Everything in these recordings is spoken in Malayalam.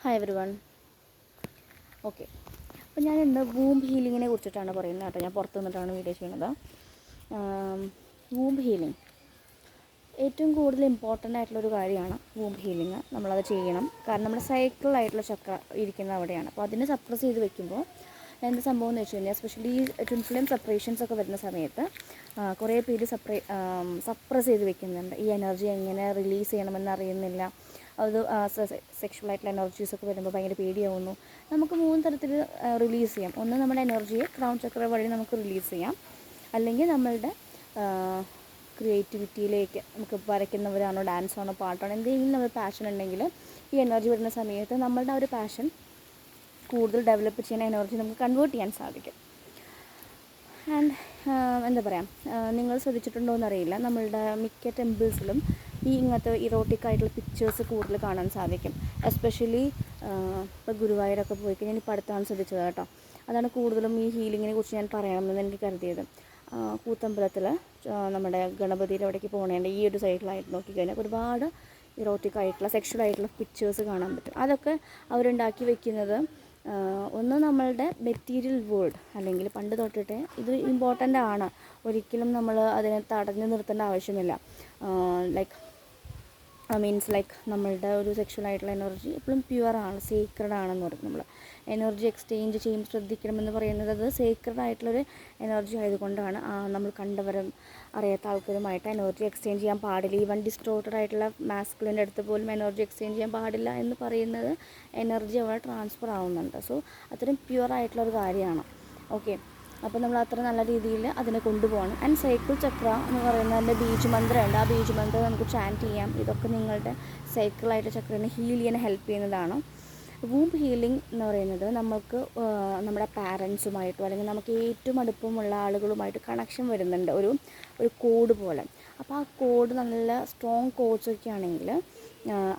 Hi every one. ഓക്കെ, അപ്പോൾ ഞാൻ ഇന്ന് വൂംബ് ഹീലിങ്ങിനെ കുറിച്ചിട്ടാണ് പറയുന്നത് കേട്ടോ. ഞാൻ പുറത്തു നിന്നിട്ടാണ് വീഡിയോ ചെയ്യുന്നത്. വൂംബ് ഹീലിംഗ് ഏറ്റവും കൂടുതൽ ഇമ്പോർട്ടൻ്റ് ആയിട്ടുള്ളൊരു കാര്യമാണ്. വൂംബ് ഹീലിംഗ് നമ്മളത് ചെയ്യണം. കാരണം നമ്മുടെ സൈക്കിളായിട്ടുള്ള ചക്ര ഇരിക്കുന്ന അവിടെയാണ്. അപ്പോൾ അതിനെ സപ്രസ് ചെയ്ത് വെക്കുമ്പോൾ എന്ത് സംഭവം എന്ന് വെച്ച് കഴിഞ്ഞാൽ, എസ്പെഷ്യലി ട്വിൻ ഫ്ലെയിം സെപ്പറേഷൻസ് ഒക്കെ വരുന്ന സമയത്ത് കുറേ പേര് സപ്രസ് ചെയ്ത് വെക്കുന്നുണ്ട്. ഈ എനർജി എങ്ങനെ റിലീസ് ചെയ്യണമെന്ന് അറിയുന്നില്ല. അത് സെക്ഷുവലായിട്ടുള്ള എനർജീസൊക്കെ വരുമ്പോൾ ഭയങ്കര പേടിയാവുന്നു. നമുക്ക് 3 തരത്തിൽ റിലീസ് ചെയ്യാം. ഒന്ന്, നമ്മുടെ എനർജിയെ ക്രൗൺ ചക്ര വഴി നമുക്ക് റിലീസ് ചെയ്യാം. അല്ലെങ്കിൽ നമ്മളുടെ ക്രിയേറ്റിവിറ്റിയിലേക്ക്, നമുക്ക് വരയ്ക്കുന്നവരാണോ, ഡാൻസാണോ, പാട്ടാണോ, എന്തെങ്കിലും നമ്മൾ പാഷൻ ഉണ്ടെങ്കിൽ ഈ എനർജി വരുന്ന സമയത്ത് നമ്മളുടെ ആ ഒരു പാഷൻ കൂടുതൽ ഡെവലപ്പ് ചെയ്യുന്ന എനർജി നമുക്ക് കൺവേർട്ട് ചെയ്യാൻ സാധിക്കും. ആൻഡ് എന്താ പറയുക, നിങ്ങൾ ശ്രദ്ധിച്ചിട്ടുണ്ടോ എന്നറിയില്ല, നമ്മളുടെ മിക്ക ടെമ്പിൾസിലും ഈ ഇങ്ങനത്തെ ഇറോട്ടിക് ആയിട്ടുള്ള പിക്ചേഴ്സ് കൂടുതൽ കാണാൻ സാധിക്കും. എസ്പെഷ്യലി ഇപ്പോൾ ഗുരുവായൂരൊക്കെ പോയി കഴിഞ്ഞാൽ ഇപ്പോൾ അടുത്താണ് ശ്രദ്ധിച്ചത് കേട്ടോ. അതാണ് കൂടുതലും ഈ ഹീലിങ്ങിനെ കുറിച്ച് ഞാൻ പറയണമെന്ന് എനിക്ക് കരുതിയത്. കൂത്തമ്പലത്തിൽ നമ്മുടെ ഗണപതിയുടെ അവിടേക്ക് പോകണേൻ്റെ ഈ ഒരു സൈഡിലായിട്ട് നോക്കിക്കഴിഞ്ഞാൽ ഒരുപാട് ഇറോട്ടിക് ആയിട്ടുള്ള സെക്ഷൽ പിക്ചേഴ്സ് കാണാൻ പറ്റും. അതൊക്കെ അവരുണ്ടാക്കി വെക്കുന്നത് ഒന്ന് നമ്മളുടെ മെറ്റീരിയൽ വേൾഡ്, അല്ലെങ്കിൽ പണ്ട് തൊട്ടിട്ടേ ഇത് ഇമ്പോർട്ടൻ്റ് ആണ്. ഒരിക്കലും നമ്മൾ അതിനെ തടഞ്ഞു നിർത്തേണ്ട ആവശ്യമില്ല. ലൈക്ക് നമ്മളുടെ ഒരു സെക്ഷലായിട്ടുള്ള എനർജി എപ്പോഴും പ്യുവറാണ്, സീക്രഡ് ആണെന്ന് പറയും. നമ്മൾ എനർജി എക്സ്ചേഞ്ച് ചെയ്യുമ്പോൾ ശ്രദ്ധിക്കണമെന്ന് പറയുന്നത് അത് സീക്രഡ് ആയിട്ടുള്ളൊരു എനർജി ആയതുകൊണ്ടാണ്. നമ്മൾ കണ്ടവരും അറിയാത്ത ആൾക്കാരുമായിട്ട് എനർജി എക്സ്ചേഞ്ച് ചെയ്യാൻ പാടില്ല. ഈവൻ ഡിസ്റ്റോർട്ടഡ് ആയിട്ടുള്ള മാസ്കുലിൻ്റെ അടുത്ത് പോലും എനർജി എക്സ്ചേഞ്ച് ചെയ്യാൻ പാടില്ല എന്ന് പറയുന്നത് എനർജി അവിടെ ട്രാൻസ്ഫർ ആവുന്നുണ്ട്. സോ അത്രയും പ്യുവറായിട്ടുള്ളൊരു കാര്യമാണ്. ഓക്കെ, അപ്പോൾ നമ്മൾ അത്ര നല്ല രീതിയിൽ അതിനെ കൊണ്ടുപോകണം. ആൻഡ് സൈക്കിൾ ചക്ര എന്ന് പറയുന്നതിൻ്റെ ബീജ് മന്ത്രമുണ്ട്. ആ ബീജ് മന്ത്രം നമുക്ക് ചാൻറ്റ് ചെയ്യാം. ഇതൊക്കെ നിങ്ങളുടെ സൈക്കിളായിട്ട് ചക്രനെ ഹീൽ ചെയ്യാൻ ഹെൽപ്പ് ചെയ്യുന്നതാണ്. വൂംബ് ഹീലിംഗ് എന്ന് പറയുന്നത് നമുക്ക് നമ്മുടെ പാരൻസുമായിട്ടോ അല്ലെങ്കിൽ നമുക്ക് ഏറ്റവും അടുപ്പമുള്ള ആളുകളുമായിട്ട് കണക്ഷൻ വരുന്നുണ്ട്, ഒരു കോഡ് പോലെ. അപ്പോൾ ആ കോഡ് നല്ല സ്ട്രോങ് കോഡ്സൊക്കെ ആണെങ്കിൽ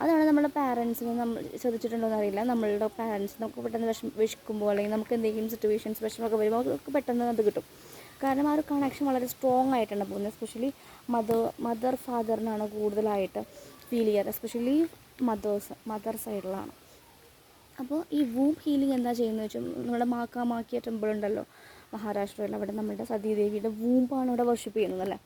അതാണ് നമ്മുടെ പാരൻസിന്. നമ്മൾ ശ്രദ്ധിച്ചിട്ടുണ്ടോയെന്ന് അറിയില്ല, നമ്മളുടെ പാരൻസ് നമുക്ക് പെട്ടെന്ന് വിശക്കുമ്പോൾ അല്ലെങ്കിൽ നമുക്ക് എന്തെങ്കിലും സിറ്റുവേഷൻസ് വിഷമമൊക്കെ വരുമ്പോൾ അവർക്ക് പെട്ടെന്ന് അത് കിട്ടും. കാരണം ആ ഒരു കണക്ഷൻ വളരെ സ്ട്രോങ് ആയിട്ടാണ് പോകുന്നത്. എസ്പെഷ്യലി മദർ ഫാദറിനാണ് കൂടുതലായിട്ട് ഫീൽ ചെയ്യാറ്, എസ്പെഷ്യലി മദർ സൈഡിലാണ്. അപ്പോൾ ഈ വൂംബ് ഹീലിംഗ് എന്താ ചെയ്യുന്നത് വെച്ചാൽ, നമ്മുടെ മാക്കാമാക്കിയ ടെമ്പിൾ ഉണ്ടല്ലോ മഹാരാഷ്ട്രയിൽ, അവിടെ നമ്മുടെ സതീദേവിയുടെ വൂമ്പാണ് അവിടെ വർഷിപ്പ് ചെയ്യുന്നത് അല്ലേ.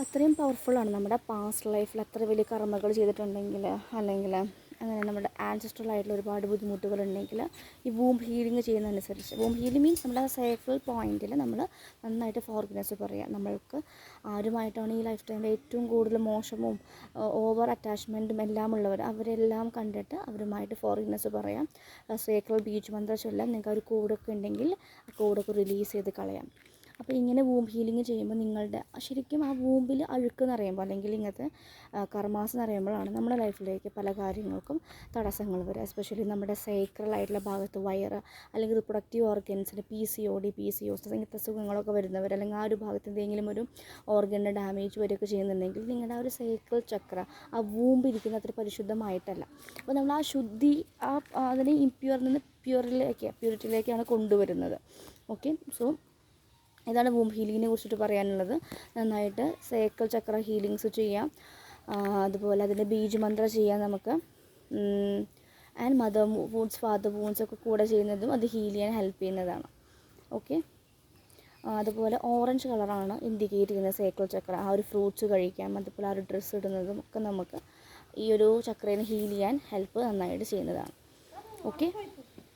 അത്രയും പവർഫുള്ളാണ്. നമ്മുടെ പാസ്റ്റ് ലൈഫിൽ അത്ര വലിയ കർമ്മകൾ ചെയ്തിട്ടുണ്ടെങ്കിൽ, അല്ലെങ്കിൽ അങ്ങനെ നമ്മുടെ ആൻസെസ്ട്രൽ ആയിട്ടുള്ള ഒരുപാട് ബുദ്ധിമുട്ടുകളുണ്ടെങ്കിൽ ഈ വൂംബ് ഹീലിംഗ് ചെയ്യുന്നതനുസരിച്ച്, വൂംബ് ഹീലിംഗ് മീൻസ് നമ്മുടെ സൈക്കിൾ പോയിന്റിൽ നമ്മൾ നന്നായിട്ട് ഫോർഗിവ്നെസ് പറയുക. നമ്മൾക്ക് ആരുമായിട്ടാണ് ഈ ലൈഫ് ടൈമിൽ ഏറ്റവും കൂടുതൽ മോശവും ഓവർ അറ്റാച്ച്മെൻറ്റും എല്ലാം ഉള്ളവർ, അവരെല്ലാം കണ്ടിട്ട് അവരുമായിട്ട് ഫോർഗിവ്നെസ് പറയാം. സൈക്കിൾ ബീജ് മന്ത്രം ചൊല്ലാം. നിങ്ങൾക്ക് ഒരു കോഡൊക്കെ ഉണ്ടെങ്കിൽ ആ കോഡൊക്കെ റിലീസ് ചെയ്ത് കളയാം. അപ്പോൾ ഇങ്ങനെ വൂംബ് ഹീലിംഗ് ചെയ്യുമ്പോൾ നിങ്ങളുടെ ശരിക്കും ആ വൂമ്പിൽ അഴുക്ക് നിറയുമ്പോൾ, അല്ലെങ്കിൽ ഇങ്ങനത്തെ കർമാസ് നിറയുമ്പോഴാണ് നമ്മുടെ ലൈഫിലേക്ക് പല കാര്യങ്ങൾക്കും തടസ്സങ്ങൾ വരിക. എസ്പെഷ്യലി നമ്മുടെ സൈക്കിളായിട്ടുള്ള ഭാഗത്ത് വയറ്, അല്ലെങ്കിൽ റിപ്രൊഡക്റ്റീവ് ഓർഗൻസിന് PCOD, PCOS ഇങ്ങനത്തെ സുഖങ്ങളൊക്കെ വരുന്നവർ, അല്ലെങ്കിൽ ആ ഒരു ഭാഗത്ത് എന്തെങ്കിലും ഒരു ഓർഗൻ്റെ ഡാമേജ് വരികയൊക്കെ ചെയ്യുന്നുണ്ടെങ്കിൽ നിങ്ങളുടെ ആ ഒരു സൈക്കിൾ ചക്ര, ആ വൂമ്പ് ഇരിക്കുന്ന അത്ര പരിശുദ്ധമായിട്ടല്ല. അപ്പോൾ നമ്മൾ ആ ശുദ്ധി, അതിനെ ഇംപ്യൂറിൽ നിന്ന് പ്യൂരിറ്റിയിലേക്കാണ് കൊണ്ടുവരുന്നത്. ഓക്കെ, സോ ഇതാണ് വൂംബ് ഹീലിങ്ങിനെ കുറിച്ചിട്ട് പറയാനുള്ളത്. നന്നായിട്ട് സൈക്കിൾ ചക്ര ഹീലിങ്സ് ചെയ്യാം. അതുപോലെ അതിൻ്റെ ബീജ് മന്ത്ര ചെയ്യാം നമുക്ക്. And mother wounds, father wounds ഒക്കെ കൂടെ ചെയ്യുന്നതും അത് ഹീൽ ചെയ്യാൻ ഹെൽപ്പ് ചെയ്യുന്നതാണ്. ഓക്കെ, അതുപോലെ ഓറഞ്ച് കളറാണ് ഇൻഡിക്കേറ്റ് ചെയ്യുന്നത് സൈക്കിൾ ചക്ര. ആ ഒരു ഫ്രൂട്ട്സ് കഴിക്കാം, അതുപോലെ ആ ഒരു ഡ്രസ്സ് ഇടുന്നതും ഒക്കെ നമുക്ക് ഈ ഒരു ചക്രേനെ ഹീൽ ചെയ്യാൻ ഹെൽപ്പ് നന്നായിട്ട് ചെയ്യുന്നതാണ്. ഓക്കെ.